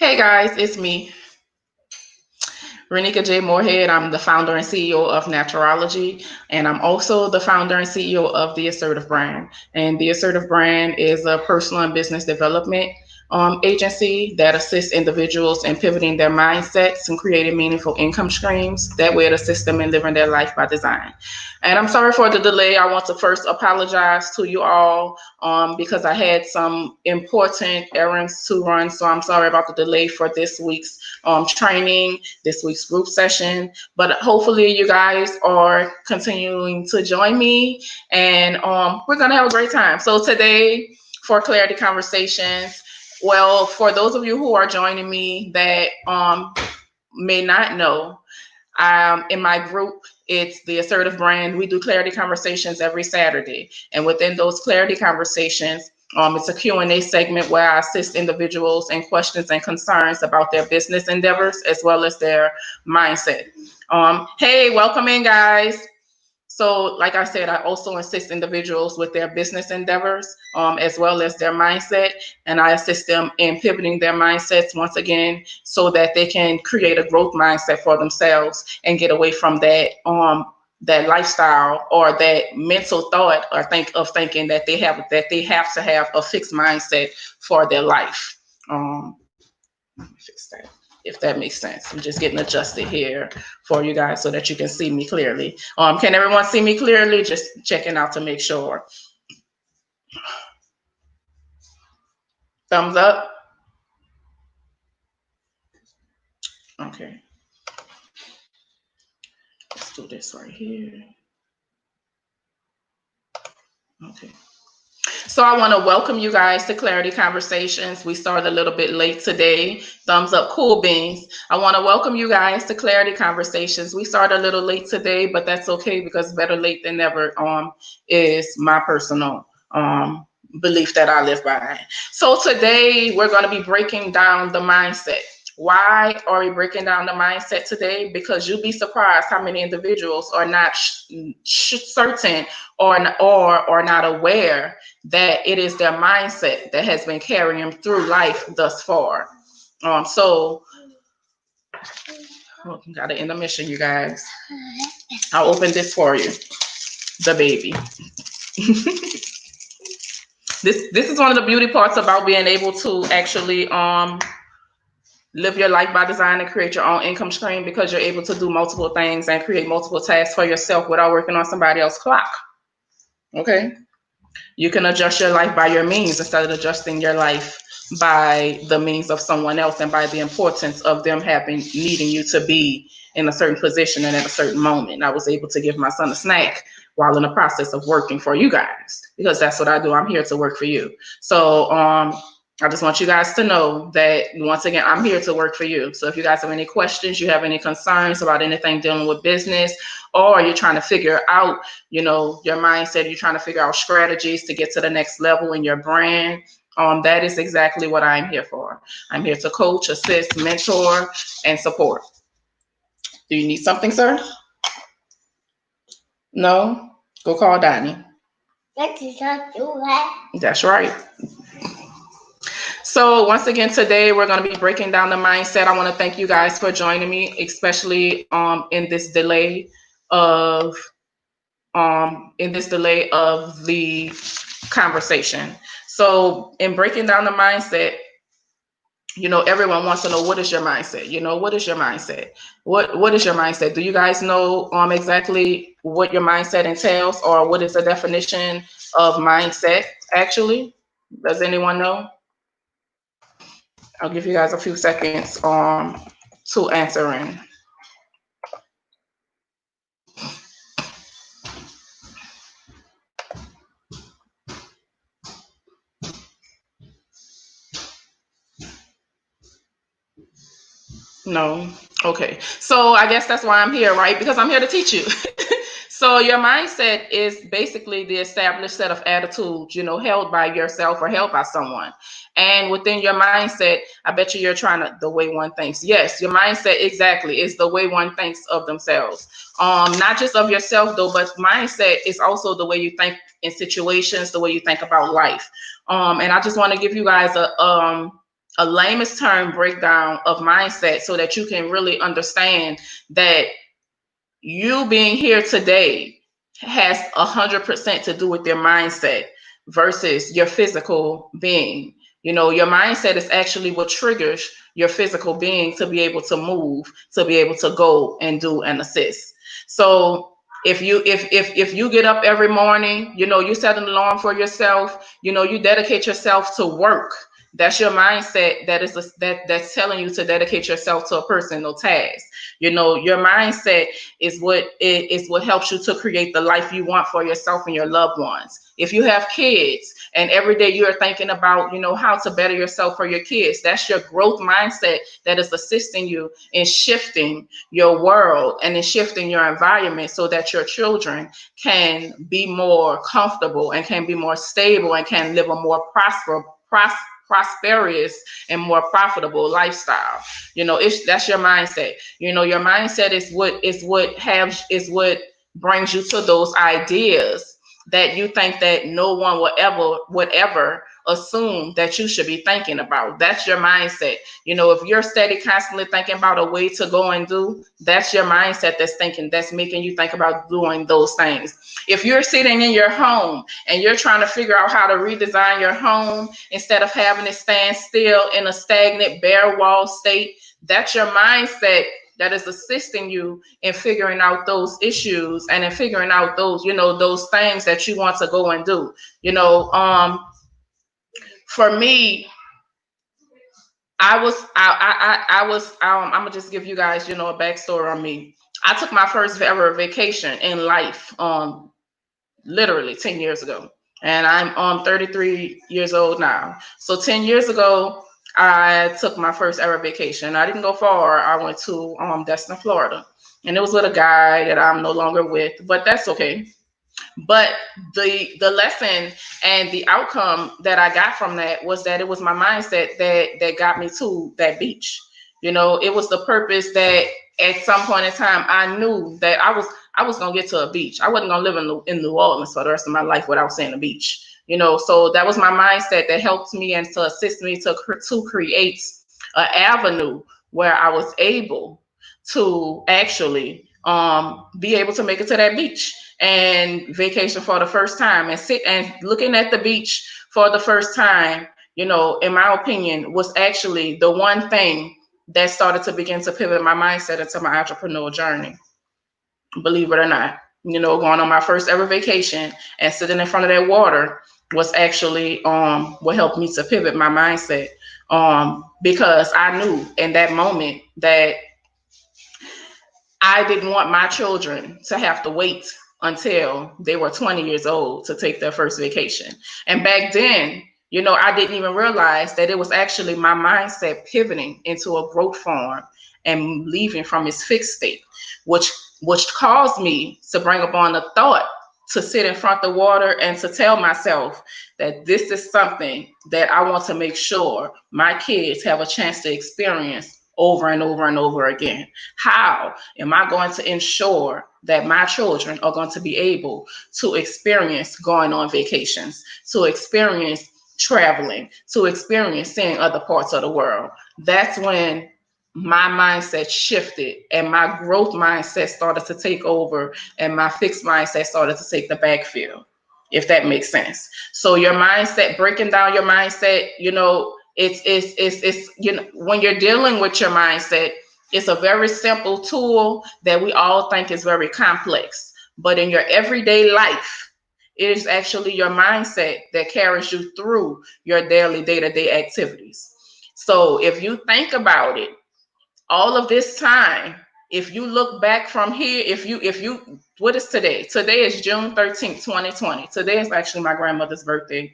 Hey guys, it's me, Renika J. Moorhead. I'm the founder and CEO of Naturology, and I'm also the founder and CEO of The Assertive Brand. And The Assertive Brand is a personal and business development agency that assists individuals in pivoting their mindsets and creating meaningful income streams. That way, it assists them in living their life by design. And I'm sorry for the delay. I want to first apologize to you all because I had some important errands to run. So I'm sorry about the delay for this week's training, this week's group session. But hopefully, you guys are continuing to join me, and we're going to have a great time. So today, for Clarity Conversations, well, for those of you who are joining me that may not know, in my group, it's the Assertive Brand. We do Clarity Conversations every Saturday. And within those Clarity Conversations, it's a Q&A segment where I assist individuals in questions and concerns about their business endeavors as well as their mindset. Hey, welcome in, guys. So, like I said, I also assist individuals with their business endeavors as well as their mindset. And I assist them in pivoting their mindsets once again so that they can create a growth mindset for themselves and get away from that lifestyle or that mental thought or thinking that they have to have a fixed mindset for their life. Let me fix that, if that makes sense. I'm just getting adjusted here for you guys so that you can see me clearly. Can everyone see me clearly? Just checking out to make sure. Thumbs up. Okay. Let's do this right here. Okay. So I want to welcome you guys to Clarity Conversations. We started a little bit late today. Thumbs up, cool beans. I want to welcome you guys to Clarity Conversations. We started a little late today, but that's okay because better late than never is my personal belief that I live by. So today we're going to be breaking down the mindset. Why are we breaking down the mindset today? Because you'll be surprised how many individuals are not certain or not aware that it is their mindset that has been carrying them through life thus far. So got an intermission, you guys. I'll open this for you, the baby. This is one of the beauty parts about being able to actually live your life by design and create your own income stream, because you're able to do multiple things and create multiple tasks for yourself without working on somebody else's clock. Okay? You can adjust your life by your means instead of adjusting your life by the means of someone else and by the importance of them needing you to be in a certain position and at a certain moment. I was able to give my son a snack while in the process of working for you guys, because that's what I do. I'm here to work for you. So I just want you guys to know that, once again, I'm here to work for you. So if you guys have any questions, you have any concerns about anything dealing with business, or you're trying to figure out, your mindset, you're trying to figure out strategies to get to the next level in your brand, that is exactly what I'm here for. I'm here to coach, assist, mentor, and support. Do you need something, sir? No? Go call Donnie. That's right. So once again, today we're going to be breaking down the mindset. I want to thank you guys for joining me, especially in this delay of the conversation. So in breaking down the mindset, everyone wants to know, what is your mindset? What is your mindset? What is your mindset? Do you guys know exactly what your mindset entails, or what is the definition of mindset actually? Does anyone know? I'll give you guys a few seconds to answer in. No? Okay. So I guess that's why I'm here, right? Because I'm here to teach you. So your mindset is basically the established set of attitudes, held by yourself or held by someone. And within your mindset, I bet you're trying to, the way one thinks. Yes, your mindset exactly is the way one thinks of themselves. Not just of yourself though, but mindset is also the way you think in situations, the way you think about life. And I just want to give you guys a a layman's term breakdown of mindset so that you can really understand that you being here today has 100% to do with your mindset versus your physical being. You know, your mindset is actually what triggers your physical being to be able to move, to be able to go and do and assist. So if you get up every morning, you know, you set an alarm for yourself, you know, you dedicate yourself to work. That's your mindset. That's telling you to dedicate yourself to a personal task. You know, your mindset is what helps you to create the life you want for yourself and your loved ones. If you have kids and every day you're thinking about, you know, how to better yourself for your kids, that's your growth mindset that is assisting you in shifting your world and in shifting your environment so that your children can be more comfortable and can be more stable and can live a more prosperous and more profitable lifestyle. You know, that's your mindset. You know, your mindset is what brings you to those ideas that you think that no one would ever assume that you should be thinking about. That's your mindset. You know, if you're steady constantly thinking about a way to go and do, that's your mindset that's making you think about doing those things. If you're sitting in your home and you're trying to figure out how to redesign your home instead of having it stand still in a stagnant bare wall state, that's your mindset that is assisting you in figuring out those issues and in figuring out those, you know, those things that you want to go and do. You know, for me, I'm gonna just give you guys, you know, a backstory on me. I took my first ever vacation in life, literally 10 years ago. And I'm 33 years old now. So 10 years ago, I took my first ever vacation. I didn't go far. I went to Destin, Florida. And it was with a guy that I'm no longer with, but that's okay. But the lesson and the outcome that I got from that was that it was my mindset that got me to that beach. You know, it was the purpose that at some point in time I knew that I was gonna get to a beach. I wasn't gonna live in New Orleans for the rest of my life without seeing a beach. You know, so that was my mindset that helped me and to assist me to create an avenue where I was able to actually be able to make it to that beach and vacation for the first time and sit and looking at the beach for the first time, you know, in my opinion, was actually the one thing that started to begin to pivot my mindset into my entrepreneurial journey. Believe it or not, you know, going on my first ever vacation and sitting in front of that water was actually what helped me to pivot my mindset, because I knew in that moment that I didn't want my children to have to wait until they were 20 years old to take their first vacation. And back then, you know, I didn't even realize that it was actually my mindset pivoting into a growth form and leaving from its fixed state, which caused me to bring upon the thought to sit in front of the water and to tell myself that this is something that I want to make sure my kids have a chance to experience over and over and over again. How am I going to ensure that my children are going to be able to experience going on vacations, to experience traveling, to experience seeing other parts of the world? That's when my mindset shifted and my growth mindset started to take over and my fixed mindset started to take the backfield, if that makes sense. So your mindset, breaking down your mindset, you know, it's you know, when you're dealing with your mindset, it's a very simple tool that we all think is very complex, but in your everyday life, it is actually your mindset that carries you through your daily day-to-day activities. So if you think about it, all of this time, if you look back from here, if you what is today? Today is June 13th, 2020. Today is actually my grandmother's birthday.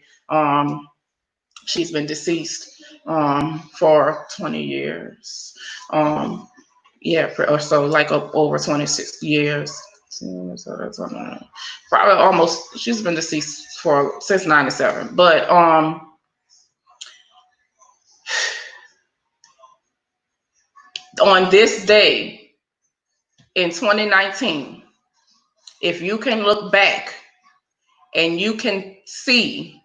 She's been deceased for 20 years. Yeah, or so, like over 26 years. So that's probably almost. She's been deceased for since '97. But on this day in 2019, if you can look back and you can see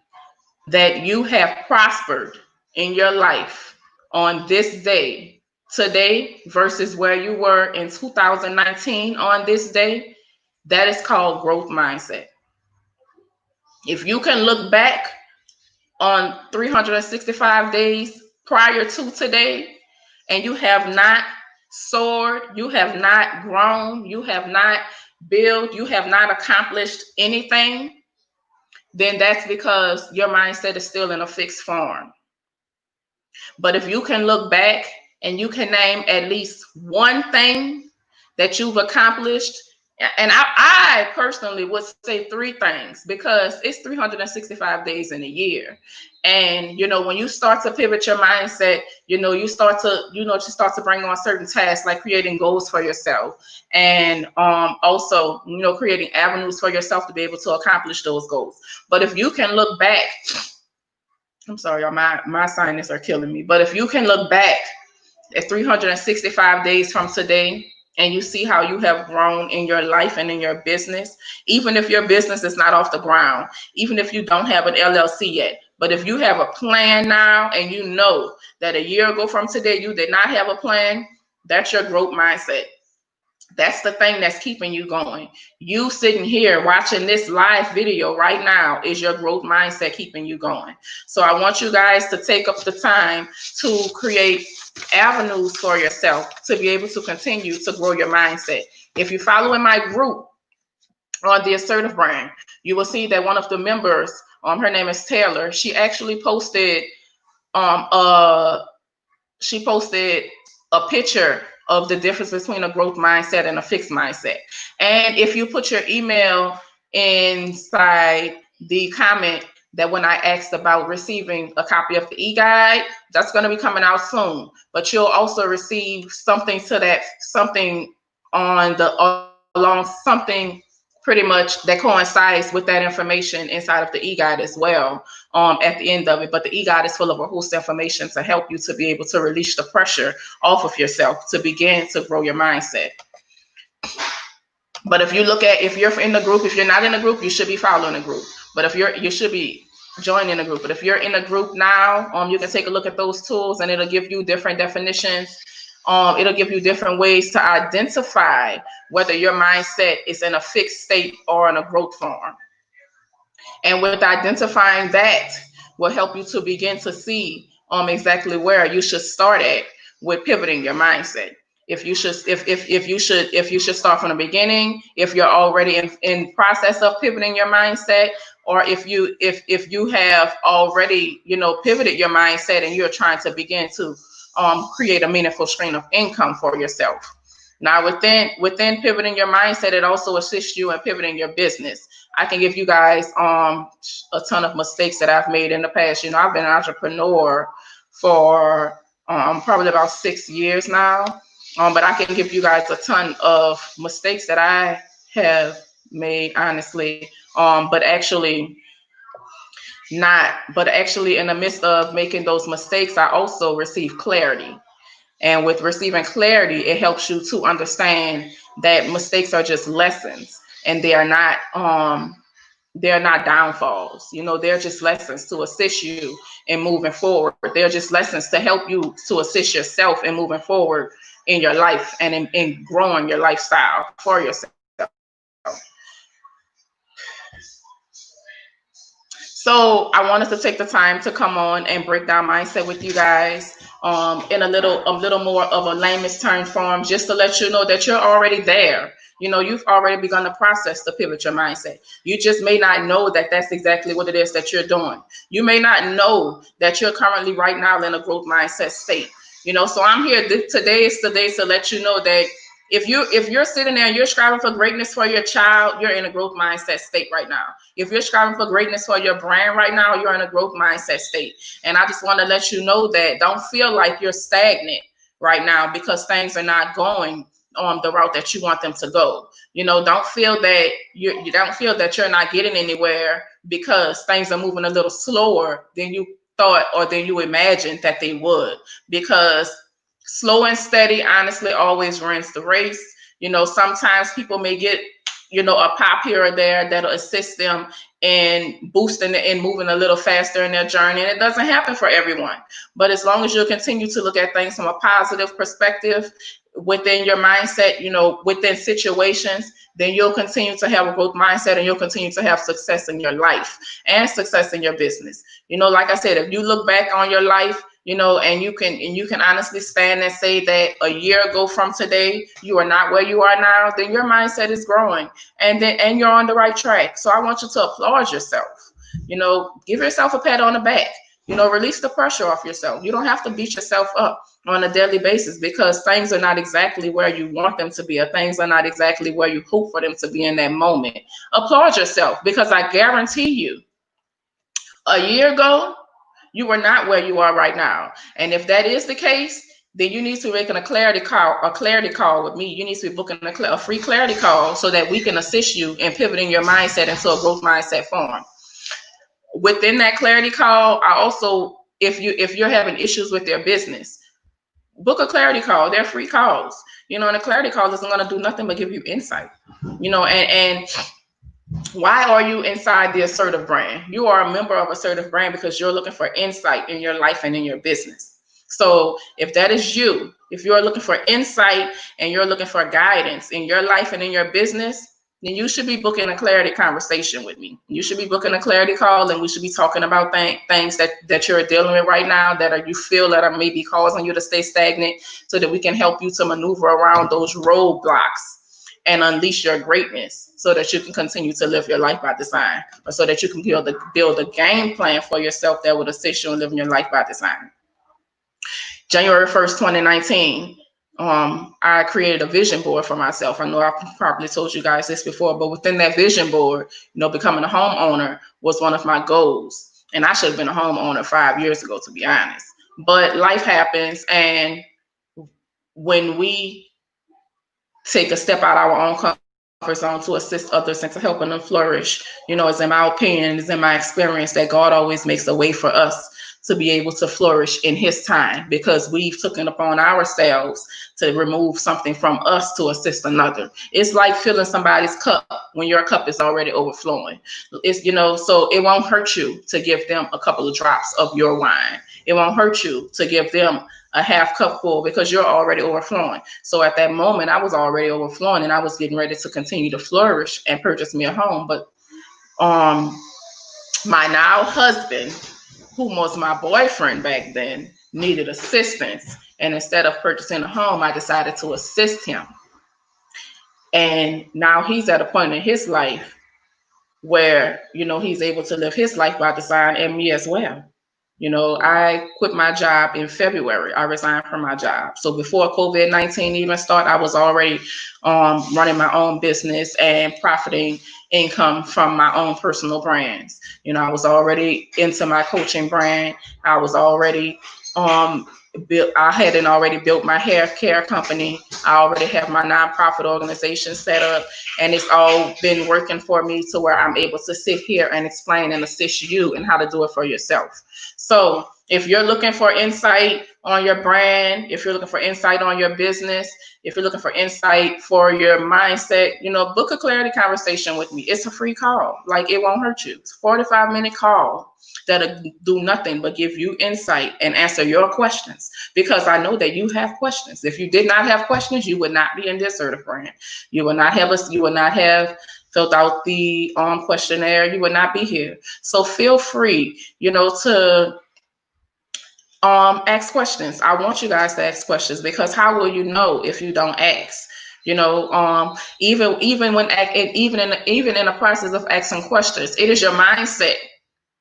that you have prospered in your life on this day, today, versus where you were in 2019 on this day, that is called growth mindset. If you can look back on 365 days prior to today and you have not soared, you have not grown, you have not built, you have not accomplished anything, then that's because your mindset is still in a fixed form. But if you can look back and you can name at least one thing that you've accomplished, and I personally would say three things, because it's 365 days in a year. And when you start to pivot your mindset, you start to bring on certain tasks like creating goals for yourself, and also creating avenues for yourself to be able to accomplish those goals. But if you can look back, I'm sorry, my sinus are killing me. But if you can look back at 365 days from today and you see how you have grown in your life and in your business, even if your business is not off the ground, even if you don't have an LLC yet, but if you have a plan now and you know that a year ago from today you did not have a plan, that's your growth mindset. That's the thing that's keeping you going. You sitting here watching this live video right now is your growth mindset keeping you going. So I want you guys to take up the time to create avenues for yourself to be able to continue to grow your mindset. If you follow in my group on the Assertive Brand, you will see that one of the members, her name is Taylor, she actually posted a picture of the difference between a growth mindset and a fixed mindset. And if you put your email inside the comment, that when I asked about receiving a copy of the e-guide, that's going to be coming out soon. But you'll also receive something pretty much that coincides with that information inside of the e-guide as well, at the end of it. But the e-guide is full of a host of information to help you to be able to release the pressure off of yourself to begin to grow your mindset. But if you're in the group, if you're not in the group, you should be following the group. But you should be joining the group. But if you're in a group now, you can take a look at those tools and it'll give you different definitions. It'll give you different ways to identify whether your mindset is in a fixed state or in a growth form. And with identifying that will help you to begin to see exactly where you should start at with pivoting your mindset. If you should start from the beginning, if you're already in process of pivoting your mindset, or if you have already pivoted your mindset and you're trying to begin to create a meaningful stream of income for yourself. Now, within pivoting your mindset, it also assists you in pivoting your business. I can give you guys a ton of mistakes that I've made in the past. I've been an entrepreneur for probably about 6 years now, but I can give you guys a ton of mistakes that I have made, honestly. But actually in the midst of making those mistakes, I also received clarity. And with receiving clarity, it helps you to understand that mistakes are just lessons, and they are not downfalls. They're just lessons to assist you in moving forward. They're just lessons to help you to assist yourself in moving forward in your life and in growing your lifestyle for yourself. So I wanted to take the time to come on and break down mindset with you guys in a little more of a layman's term form, just to let you know that you're already there. You've already begun the process to pivot your mindset. You just may not know that that's exactly what it is that you're doing. You may not know that you're currently right now in a growth mindset state. So I'm here. Today is the day to let you know that if you're sitting there and you're striving for greatness for your child, you're in a growth mindset state right now. If you're striving for greatness for your brand right now, you're in a growth mindset state. And I just want to let you know that don't feel like you're stagnant right now because things are not going on the route that you want them to go. Don't feel that you don't feel that you're not getting anywhere because things are moving a little slower than you thought or than you imagined that they would, because slow and steady honestly always wins the race. Sometimes people may get a pop here or there that'll assist them in boosting and moving a little faster in their journey. And it doesn't happen for everyone. But as long as you continue to look at things from a positive perspective within your mindset, within situations, then you'll continue to have a growth mindset and you'll continue to have success in your life and success in your business. Like I said, if you look back on your life, and you can honestly stand and say that a year ago from today, you are not where you are now, then your mindset is growing and you're on the right track. So I want you to applaud yourself, give yourself a pat on the back, release the pressure off yourself. You don't have to beat yourself up on a daily basis because things are not exactly where you want them to be, or things are not exactly where you hope for them to be in that moment. Applaud yourself, because I guarantee you, a year ago, you were not where you are right now. And if that is the case, then you need to make a clarity call with me. You need to be booking a free clarity call so that we can assist you in pivoting your mindset into a growth mindset form. Within that clarity call, I also, if you're having issues with your business, book a clarity call. They're free calls. And a clarity call isn't going to do nothing but give you insight. And why are you inside the Assertive Brand? You are a member of Assertive Brand because you're looking for insight in your life and in your business. So if that is you, if you're looking for insight and you're looking for guidance in your life and in your business, then you should be booking a clarity conversation with me. You should be booking a clarity call, and we should be talking about things that you're dealing with right now that you feel that are maybe causing you to stay stagnant, so that we can help you to maneuver around those roadblocks and unleash your greatness so that you can continue to live your life by design, or so that you can build a game plan for yourself that would assist you in living your life by design. January 1st, 2019, I created a vision board for myself. I know I probably told you guys this before, but within that vision board, becoming a homeowner was one of my goals. And I should have been a homeowner 5 years ago, to be honest. But life happens, and when we take a step out of our own comfort zone to assist others and to help them flourish, it's in my opinion, it's in my experience that God always makes a way for us to be able to flourish in his time, because we've taken upon ourselves to remove something from us to assist another. It's like filling somebody's cup when your cup is already overflowing. It's, so it won't hurt you to give them a couple of drops of your wine. It won't hurt you to give them a half cup full, because you're already overflowing. So at that moment, I was already overflowing, and I was getting ready to continue to flourish and purchase me a home. But my now husband, who was my boyfriend back then, needed assistance. And instead of purchasing a home, I decided to assist him. And now he's at a point in his life where, he's able to live his life by design, and me as well. I quit my job in February. I resigned from my job. So before COVID-19 even started, I was already running my own business and profiting income from my own personal brands. I was already into my coaching brand. I was already I hadn't already built my hair care company. I already have my nonprofit organization set up, and it's all been working for me to where I'm able to sit here and explain and assist you in how to do it for yourself. So if you're looking for insight on your brand, if you're looking for insight on your business, if you're looking for insight for your mindset, book a clarity conversation with me. It's a free call. Like, it won't hurt you. It's a 45-minute call that'll do nothing but give you insight and answer your questions, because I know that you have questions. If you did not have questions, you would not be in this Assertive Brand. You would not have filled out the questionnaire. You would not be here. So feel free, to ask questions. I want you guys to ask questions, because how will you know if you don't ask? Even in the process of asking questions, it is your mindset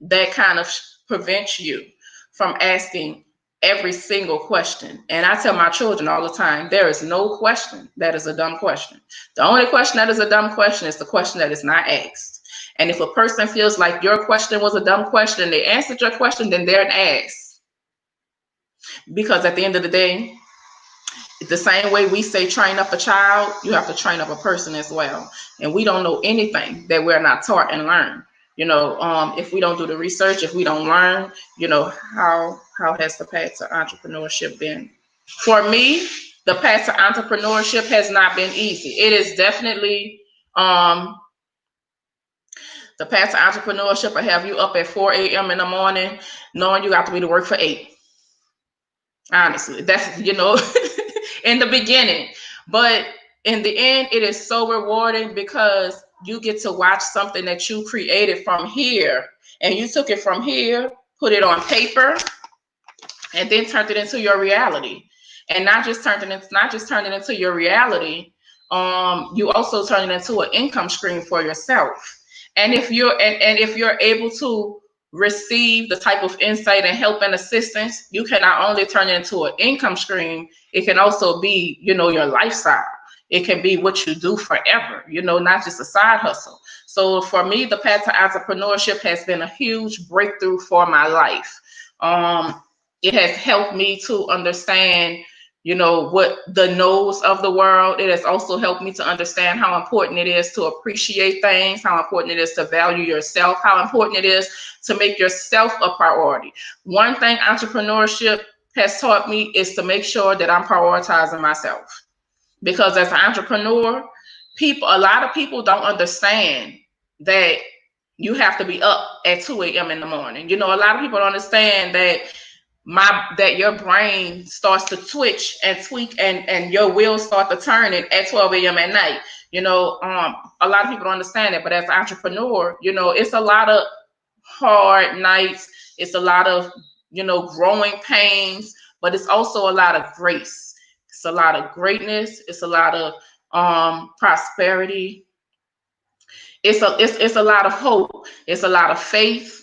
that kind of prevents you from asking every single question. And I tell my children all the time, there is no question that is a dumb question. The only question that is a dumb question is the question that is not asked. And if a person feels like your question was a dumb question, they answered your question, then they're an ass. Because at the end of the day, the same way we say train up a child, you have to train up a person as well. And we don't know anything that we're not taught and learned. If we don't do the research, if we don't learn, how has the path to entrepreneurship been? For me, the path to entrepreneurship has not been easy. It is definitely The path to entrepreneurship will have you up at 4 a.m. in the morning, knowing you got to be to work for 8. Honestly, that's, in the beginning. But in the end, it is so rewarding because you get to watch something that you created from here, and you took it from here, put it on paper, and then turned it into your reality. And not just turned it into your reality, you also turn it into an income stream for yourself. And if you're able to receive the type of insight and help and assistance, you can not only turn it into an income stream, it can also be, your lifestyle. It can be what you do forever, not just a side hustle. So for me, the path to entrepreneurship has been a huge breakthrough for my life. It has helped me to understand, what the no's of the world. It has also helped me to understand how important it is to appreciate things, how important it is to value yourself, how important it is to make yourself a priority. One thing entrepreneurship has taught me is to make sure that I'm prioritizing myself. Because as an entrepreneur, a lot of people don't understand that you have to be up at 2 a.m. in the morning. A lot of people don't understand that your brain starts to twitch and tweak and your wheels start to turn it at 12 a.m. at night. A lot of people don't understand it, but as an entrepreneur, it's a lot of hard nights. It's a lot of, growing pains, but it's also a lot of grace. It's a lot of greatness. It's a lot of prosperity. It's a lot of hope. It's a lot of faith.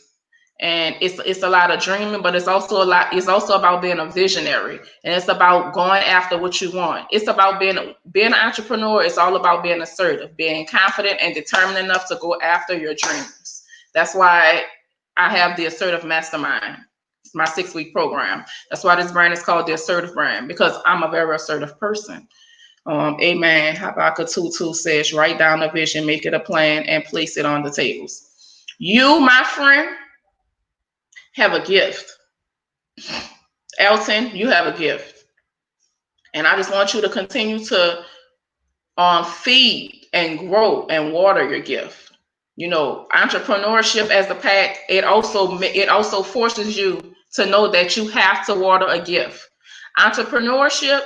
And it's a lot of dreaming, but it's also about being a visionary, and it's about going after what you want. It's about being an entrepreneur. It's all about being assertive, being confident and determined enough to go after your dreams. That's why I have the Assertive Mastermind. It's my 6-week program. That's why this brand is called the Assertive Brand, because I'm a very assertive person. Amen. Habakkuk 2:2 says, write down a vision, make it a plan, and place it on the tables. You, my friend, have a gift. Elton, you have a gift. And I just want you to continue to feed and grow and water your gift. Entrepreneurship as the path, it also forces you to know that you have to water a gift. Entrepreneurship,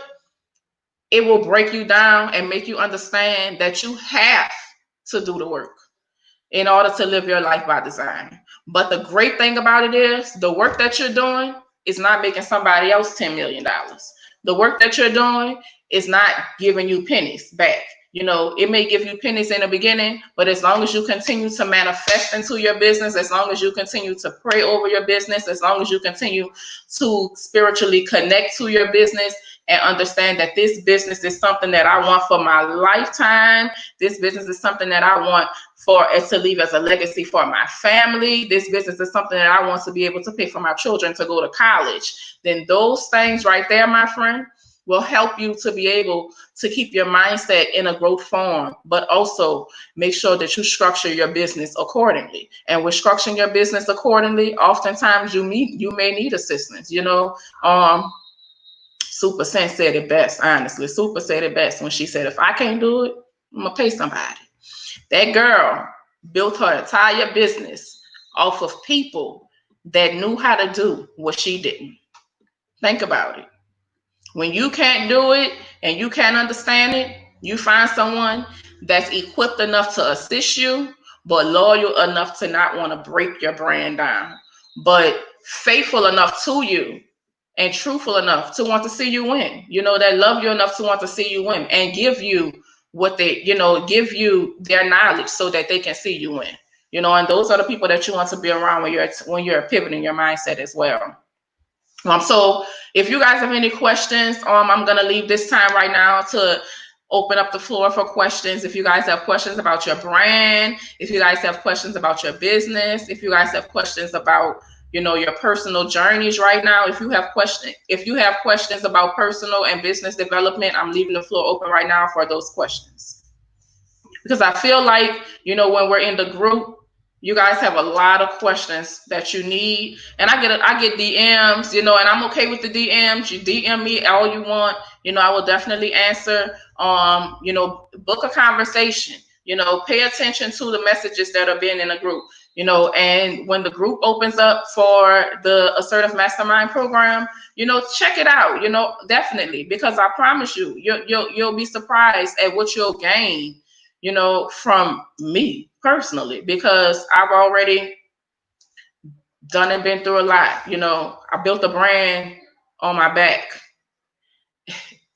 it will break you down and make you understand that you have to do the work in order to live your life by design. But the great thing about it is the work that you're doing is not making somebody else $10 million. The work that you're doing is not giving you pennies back. It may give you pennies in the beginning, but as long as you continue to manifest into your business, as long as you continue to pray over your business, as long as you continue to spiritually connect to your business and understand that this business is something that I want for my lifetime. This business is something that I want for it to leave as a legacy for my family. This business is something that I want to be able to pay for my children to go to college. Then those things right there, my friend, will help you to be able to keep your mindset in a growth form, but also make sure that you structure your business accordingly. And with structuring your business accordingly, oftentimes you may need assistance. Super Sense said it best, honestly. Super said it best when she said, if I can't do it, I'm gonna pay somebody. That girl built her entire business off of people that knew how to do what she didn't. Think about it. When you can't do it and you can't understand it, you find someone that's equipped enough to assist you, but loyal enough to not want to break your brand down, but faithful enough to you and truthful enough to want to see you win, that love you enough to want to see you win and give you what they, give you their knowledge so that they can see you win, and those are the people that you want to be around when you're pivoting your mindset as well. So if you guys have any questions, I'm going to leave this time right now to open up the floor for questions. If you guys have questions about your brand, if you guys have questions about your business, if you guys have questions about, your personal journeys right now, if you have questions about personal and business development, I'm leaving the floor open right now for those questions. Because I feel like, when we're in the group, you guys have a lot of questions that you need, and I get DMs, and I'm okay with the DMs. You DM me all you want, I will definitely answer. Book a conversation. Pay attention to the messages that are being in a group, and when the group opens up for the Assertive Mastermind program, check it out, definitely, because I promise you, you'll be surprised at what you'll gain, from me personally, because I've already done and been through a lot. I built a brand on my back,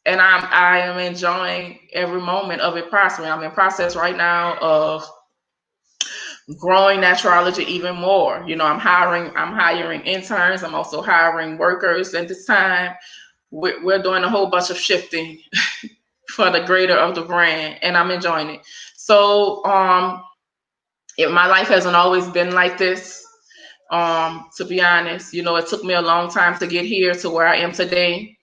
and I am enjoying every moment of it prospering. I'm in process right now of growing Naturology even more. I'm hiring interns. I'm also hiring workers at this time. We're doing a whole bunch of shifting for the greater of the brand, and I'm enjoying it. So my life hasn't always been like this. To be honest, it took me a long time to get here to where I am today.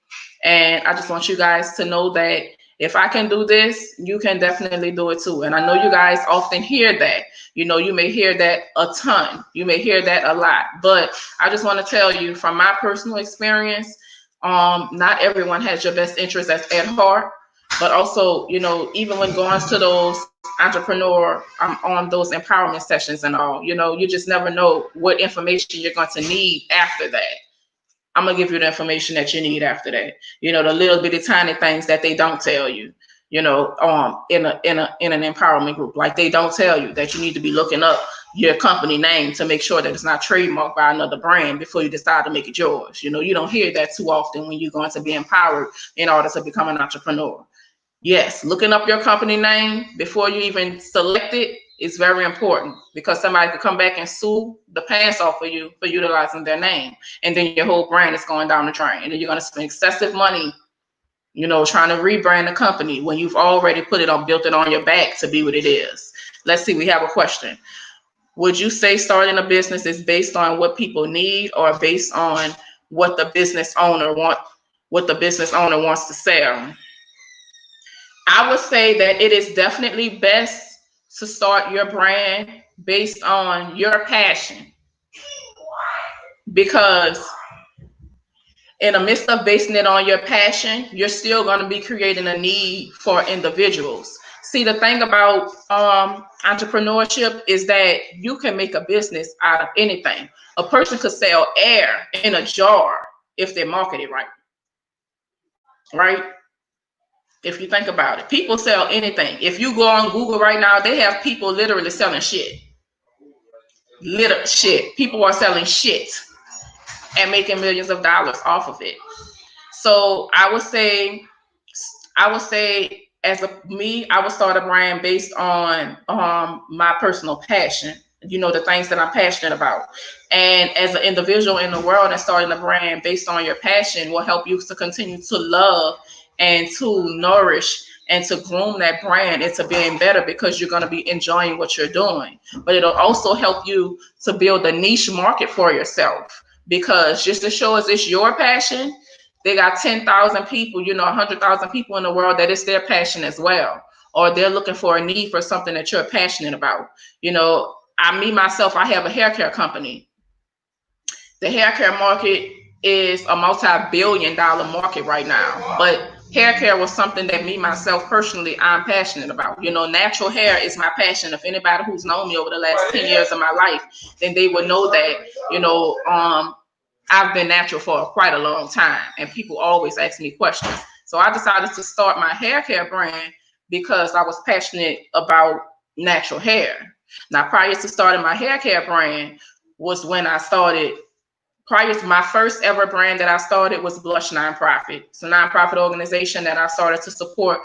And I just want you guys to know that if I can do this, you can definitely do it too. And I know you guys often hear that. You may hear that a ton. You may hear that a lot. But I just want to tell you from my personal experience, not everyone has your best interest at heart. But also, even when going to those on those empowerment sessions and all, you just never know what information you're going to need after that. I'm gonna give you the information that you need after that. The little bitty tiny things that they don't tell you. In an empowerment group, like they don't tell you that you need to be looking up your company name to make sure that it's not trademarked by another brand before you decide to make it yours. You don't hear that too often when you're going to be empowered in order to become an entrepreneur. Yes, looking up your company name before you even select it is very important, because somebody could come back and sue the pants off of you for utilizing their name. And then your whole brand is going down the drain. And then you're going to spend excessive money, trying to rebrand the company when you've already built it on your back to be what it is. Let's see, we have a question. Would you say starting a business is based on what people need, or based on what the business owner wants to sell? I would say that it is definitely best to start your brand based on your passion, because in the midst of basing it on your passion, you're still going to be creating a need for individuals. See, the thing about entrepreneurship is that you can make a business out of anything. A person could sell air in a jar if they market it right. Right? If you think about it, people sell anything. If you go on Google right now, they have people literally selling shit. People are selling shit and making millions of dollars off of it. So I would say I would start a brand based on my personal passion, the things that I'm passionate about. And as an individual in the world, and starting a brand based on your passion will help you to continue to love and to nourish and to groom that brand into being better, because you're going to be enjoying what you're doing. But it'll also help you to build a niche market for yourself, because just as sure as it's your passion, they got 10,000 people, 100,000 people in the world that it's their passion as well, or they're looking for a need for something that you're passionate about. Myself, I have a hair care company. The hair care market is a multi-billion-dollar market right now, but hair care was something that myself personally, I'm passionate about. Natural hair is my passion. If anybody who's known me over the last 10 years of my life, then they would know that, I've been natural for quite a long time, and people always ask me questions. So I decided to start my hair care brand because I was passionate about natural hair. Now, prior to starting my hair care brand was when I started. Prior to my first ever brand that I started was Blush Nonprofit. It's a nonprofit organization that I started to support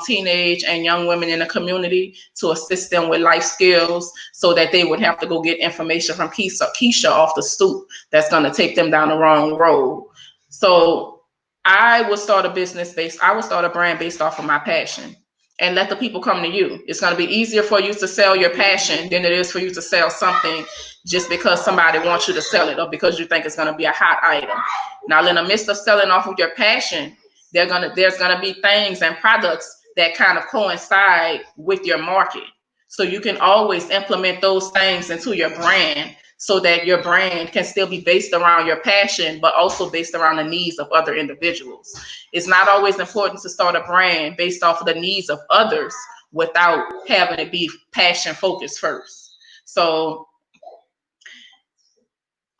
teenage and young women in the community, to assist them with life skills so that they would have to go get information from Keisha off the stoop that's going to take them down the wrong road. So I would start a brand based off of my passion, and let the people come to you. It's going to be easier for you to sell your passion than it is for you to sell something just because somebody wants you to sell it, or because you think it's going to be a hot item. Now, in the midst of selling off of your passion, there's going to be things and products that kind of coincide with your market. So you can always implement those things into your brand, so that your brand can still be based around your passion, but also based around the needs of other individuals. It's not always important to start a brand based off of the needs of others without having to be passion focused first. So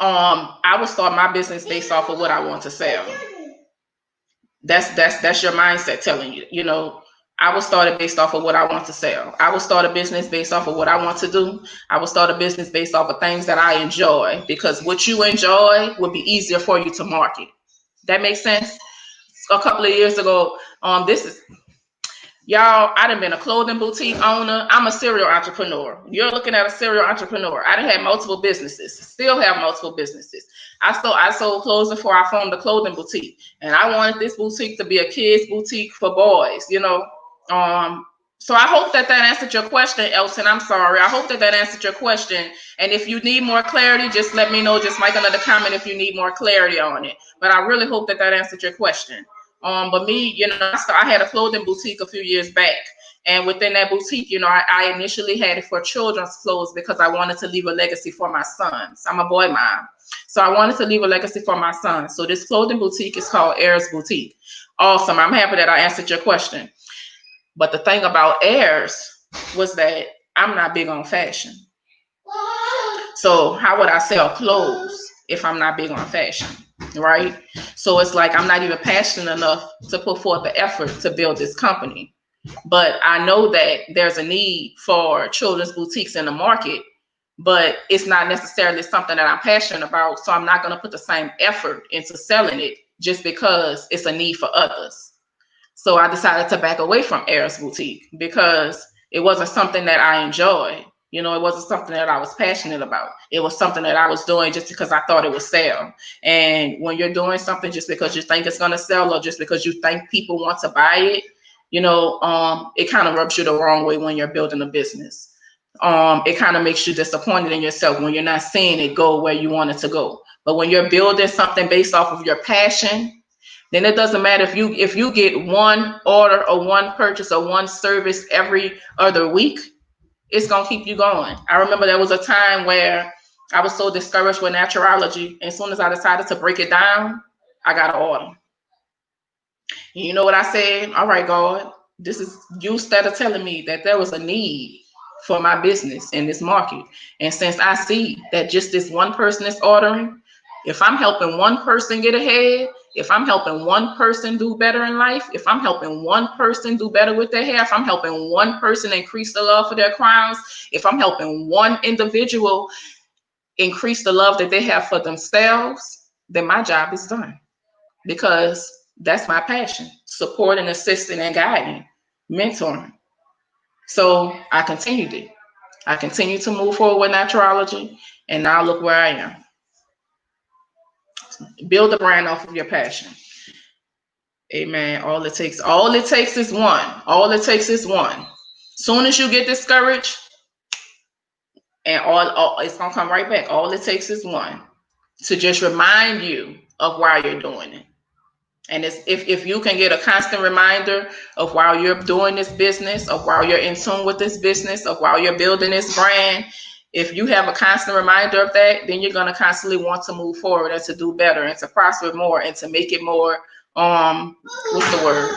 I would start my business based off of what I want to sell. That's your mindset telling you. You know, I will start it based off of what I want to sell. I will start a business based off of what I want to do. I will start a business based off of things that I enjoy, because what you enjoy will be easier for you to market. That makes sense? A couple of years ago, y'all, I done been a clothing boutique owner. I'm a serial entrepreneur. You're looking at a serial entrepreneur. I done had multiple businesses, still have multiple businesses. I sold clothes before I formed a clothing boutique. And I wanted this boutique to be a kids boutique for boys, you know. So I hope that answered your question, Elton. I'm sorry. I hope that answered your question. And if you need more clarity, just let me know. Just make another comment if you need more clarity on it. But I really hope that answered your question. But me, you know, I had a clothing boutique a few years back. And within that boutique, you know, I initially had it for children's clothes because I wanted to leave a legacy for my sons. I'm a boy mom. So I wanted to leave a legacy for my sons. So this clothing boutique is called Ayers Boutique. Awesome. I'm happy that I answered your question. But the thing about Ayers was that I'm not big on fashion. So how would I sell clothes if I'm not big on fashion? Right? So it's like I'm not even passionate enough to put forth the effort to build this company. But I know that there's a need for children's boutiques in the market, but it's not necessarily something that I'm passionate about. So I'm not going to put the same effort into selling it just because it's a need for others. So I decided to back away from Ayers Boutique because it wasn't something that I enjoyed. You know, it wasn't something that I was passionate about. It was something that I was doing just because I thought it would sell. And when you're doing something just because you think it's going to sell or just because you think people want to buy it, you know, it kind of rubs you the wrong way when you're building a business. It kind of makes you disappointed in yourself when you're not seeing it go where you want it to go. But when you're building something based off of your passion, then it doesn't matter if you get one order or one purchase or one service every other week, it's going to keep you going. I remember there was a time where I was so discouraged with Naturology. And as soon as I decided to break it down, I got an order. And you know what I said? All right, God, this is you instead of telling me that there was a need for my business in this market. And since I see that just this one person is ordering, if I'm helping one person get ahead, if I'm helping one person do better in life, if I'm helping one person do better with their hair, if I'm helping one person increase the love for their crowns, if I'm helping one individual increase the love that they have for themselves, then my job is done. Because that's my passion, supporting, assisting, and guiding, mentoring. So I continued it. I continued to move forward with Naturology, and now look where I am. Build a brand off of your passion. Amen. All it takes is one. All it takes is one. Soon as you get discouraged, and all it's gonna come right back. All it takes is one to just remind you of why you're doing it. And it's, if you can get a constant reminder of while you're doing this business, of while you're in tune with this business, of while you're building this brand, if you have a constant reminder of that, then you're going to constantly want to move forward and to do better and to prosper more and to make it more, what's the word?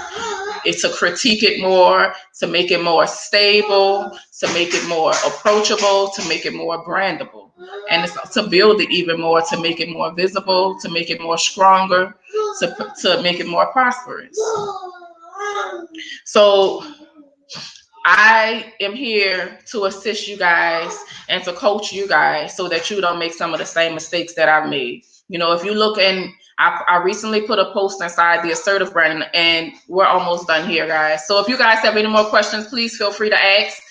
It's to critique it more, to make it more stable, to make it more approachable, to make it more brandable. And it's to build it even more, to make it more visible, to make it more stronger, to make it more prosperous. So I am here to assist you guys and to coach you guys so that you don't make some of the same mistakes that I've made. You know, if you look, and I recently put a post inside the Assertive Brand, and we're almost done here, guys. So if you guys have any more questions, please feel free to ask,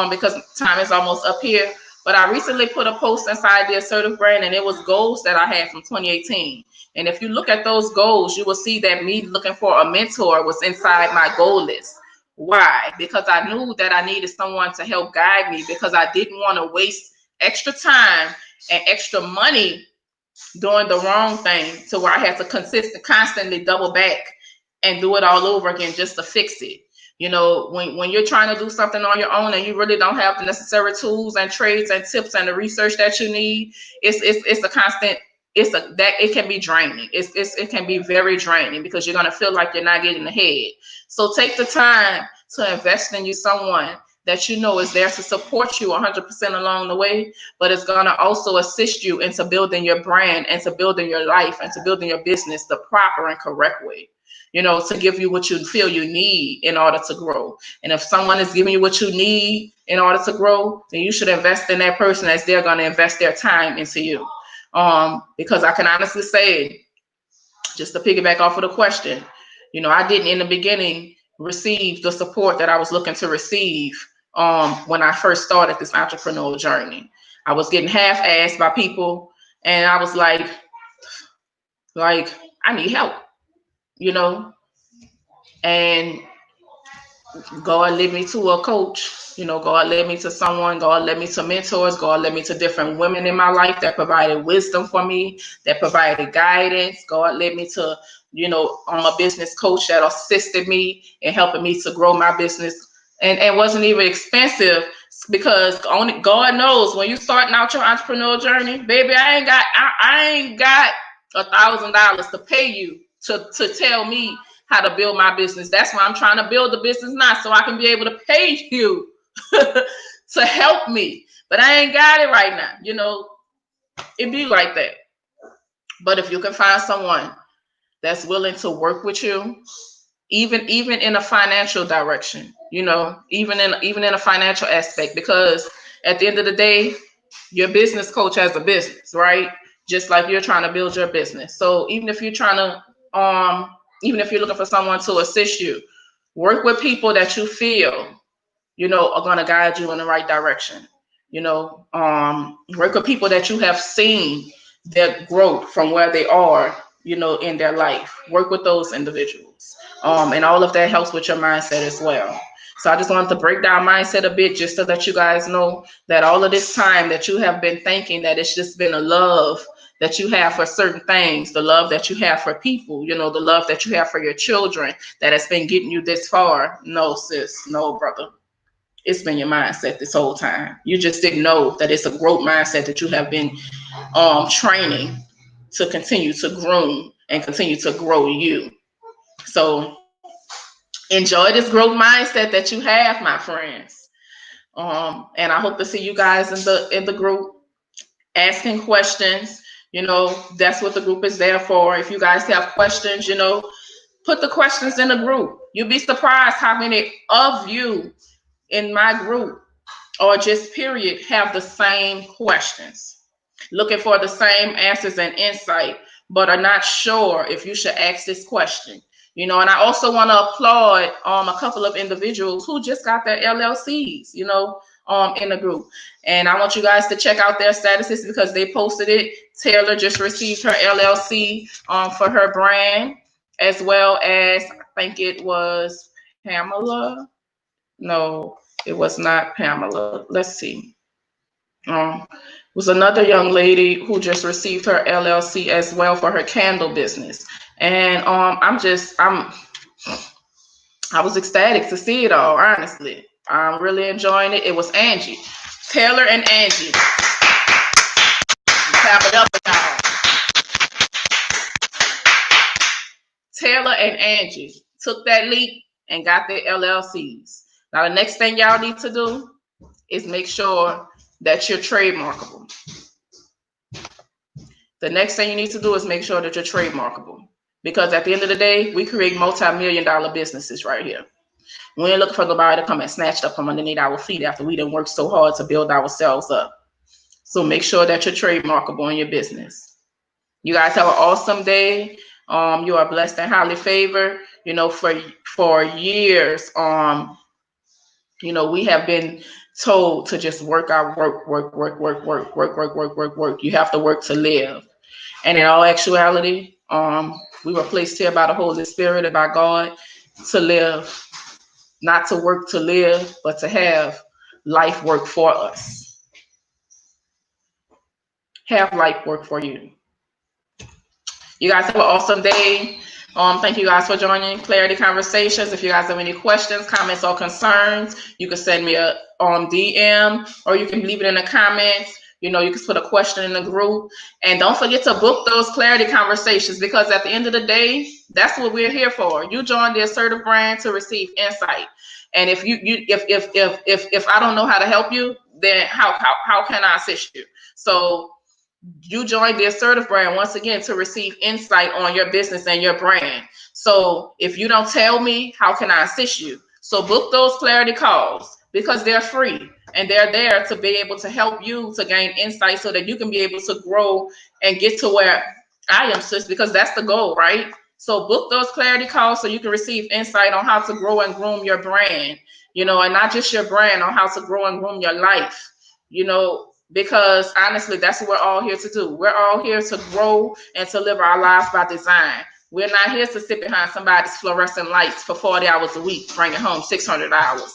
because time is almost up here. But I recently put a post inside the Assertive Brand, and it was goals that I had from 2018. And if you look at those goals, you will see that me looking for a mentor was inside my goal list. Why? Because I knew that I needed someone to help guide me, because I didn't want to waste extra time and extra money doing the wrong thing to where I had to constantly double back and do it all over again just to fix it. You know, when you're trying to do something on your own and you really don't have the necessary tools and trades and tips and the research that you need, it's a constant. It can be draining. It can be very draining because you're gonna feel like you're not getting ahead. So take the time to invest in you someone that you know is there to support you 100% along the way, but it's going to also assist you into building your brand and to building your life and to building your business the proper and correct way, to give you what you feel you need in order to grow. And if someone is giving you what you need in order to grow, then you should invest in that person as they're going to invest their time into you. Because I can honestly say, just to piggyback off of the question, I didn't in the beginning receive the support that I was looking to receive when I first started this entrepreneurial journey. I was getting half-assed by people, and I was like I need help, and God led me to a coach. God led me to someone. God led me to mentors. God led me to different women in my life that provided wisdom for me, that provided guidance. God led me to, I'm a business coach that assisted me in helping me to grow my business. And wasn't even expensive, because only God knows when you're starting out your entrepreneurial journey, baby, I ain't got $1,000 to pay you to tell me how to build my business. That's why I'm trying to build the business now, so I can be able to pay you to help me. But I ain't got it right now. It be like that. But if you can find someone that's willing to work with you, even in a financial direction, even in a financial aspect, because at the end of the day, your business coach has a business, right? Just like you're trying to build your business. So even if you're looking for someone to assist you, work with people that you feel, are going to guide you in the right direction. Work with people that you have seen their growth from where they are, in their life. Work with those individuals. And all of that helps with your mindset as well. So I just wanted to break down mindset a bit, just so that you guys know that all of this time that you have been thinking that it's just been a love that you have for certain things, the love that you have for people, the love that you have for your children, that has been getting you this far. No, sis, no, brother. It's been your mindset this whole time. You just didn't know that it's a growth mindset that you have been training to continue to groom and continue to grow you. So enjoy this growth mindset that you have, my friends. And I hope to see you guys in the group asking questions. That's what the group is there for. If you guys have questions, put the questions in the group. You'll be surprised how many of you in my group, or just period, have the same questions, looking for the same answers and insight, but are not sure if you should ask this question. And I also want to applaud a couple of individuals who just got their LLCs, in the group. And I want you guys to check out their statuses, because they posted it. Taylor just received her LLC for her brand, as well as, I think it was Pamela. No, it was not Pamela. Let's see. It was another young lady who just received her LLC as well for her candle business. And I was ecstatic to see it all, honestly. I'm really enjoying it. It was Angie. Taylor and Angie. Clap it up, y'all. Taylor and Angie took that leap and got their LLCs. Now, the next thing y'all need to do is make sure that you're trademarkable. The next thing you need to do is make sure that you're trademarkable. Because at the end of the day, we create multi-million-dollar businesses right here. We ain't looking for nobody to come and snatch up from underneath our feet after we done worked so hard to build ourselves up. So make sure that you're trademarkable in your business. You guys have an awesome day. You are blessed and highly favored. For years, we have been told to just work. You have to work to live. And in all actuality, we were placed here by the Holy Spirit and by God to live, not to work to live, but to have life work for us. Have life work for you. You guys have an awesome day. Thank you guys for joining Clarity Conversations. If you guys have any questions, comments, or concerns, you can send me a DM, or you can leave it in the comments. You know, you can put a question in the group. And don't forget to book those clarity conversations, because at the end of the day, that's what we're here for. You join the Assertive Brand to receive insight. And if if I don't know how to help you, then how can I assist you? So you join the Assertive Brand once again to receive insight on your business and your brand. So if you don't tell me, how can I assist you? So book those clarity calls, because they're free and they're there to be able to help you to gain insight so that you can be able to grow and get to where I am, sis, because that's the goal, right? So book those clarity calls so you can receive insight on how to grow and groom your brand, you know, and not just your brand, on how to grow and groom your life, you know, because honestly, that's what we're all here to do. We're all here to grow and to live our lives by design. We're not here to sit behind somebody's fluorescent lights for 40 hours a week, bringing home $600.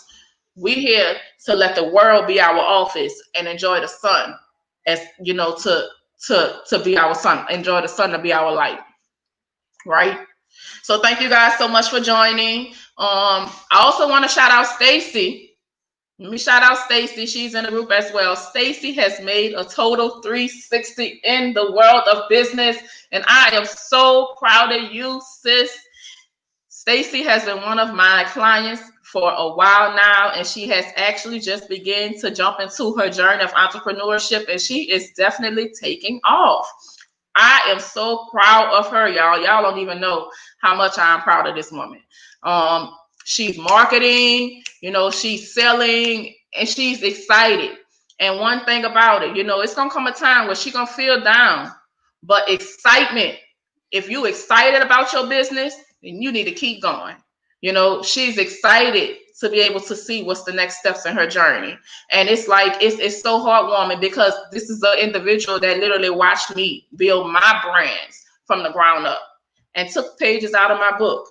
We're here to let the world be our office and enjoy the sun, as you know, to be our sun. Enjoy the sun to be our light, right? So thank you guys so much for joining. I also want to shout out Stacy. Let me shout out Stacy. She's in the group as well. Stacy has made a total 360 in the world of business, and I am so proud of you, sis. Stacy has been one of my clients for a while now, and she has actually just begun to jump into her journey of entrepreneurship, and she is definitely taking off. I am so proud of her, y'all. Y'all don't even know how much I'm proud of this woman. She's marketing, you know, she's selling, and she's excited. And one thing about it, you know, it's gonna come a time where she's gonna feel down. But excitement, if you excited about your business, then you need to keep going. You know, she's excited to be able to see what's the next steps in her journey. And it's like, it's so heartwarming, because this is an individual that literally watched me build my brands from the ground up and took pages out of my book,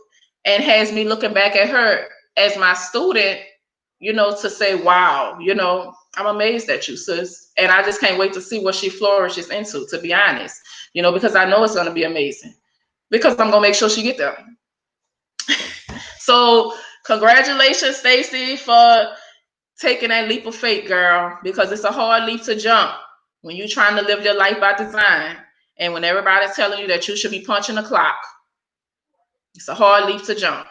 and has me looking back at her as my student, you know, to say, wow, you know, I'm amazed at you, sis. And I just can't wait to see what she flourishes into, to be honest, you know, because I know it's going to be amazing, because I'm going to make sure she get there. So congratulations, Stacy, for taking that leap of faith, girl, because it's a hard leap to jump when you're trying to live your life by design, and when everybody's telling you that you should be punching the clock. It's a hard leap to jump.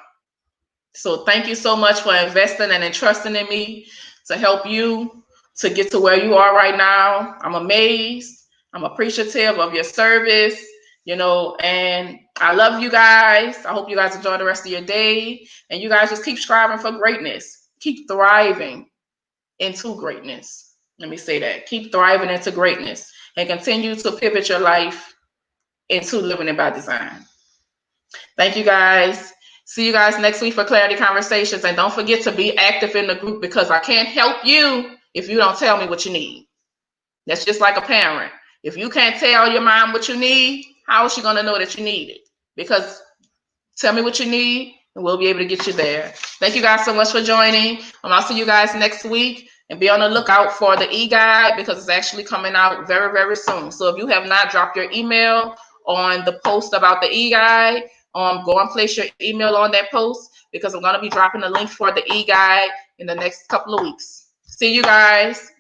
So thank you so much for investing and entrusting in me to help you to get to where you are right now. I'm amazed. I'm appreciative of your service, you know, and I love you guys. I hope you guys enjoy the rest of your day, and you guys just keep striving for greatness. Keep thriving into greatness. Let me say that. Keep thriving into greatness, and continue to pivot your life into living it by design. Thank you guys. See you guys next week for Clarity Conversations. And don't forget to be active in the group, because I can't help you if you don't tell me what you need. That's just like a parent. If you can't tell your mom what you need, how is she going to know that you need it? Because tell me what you need, and we'll be able to get you there. Thank you guys so much for joining. I'll see you guys next week. And be on the lookout for the e-guide, because it's actually coming out very, very soon. So if you have not dropped your email on the post about the e-guide, go and place your email on that post, because I'm going to be dropping the link for the e-guide in the next couple of weeks. See you guys.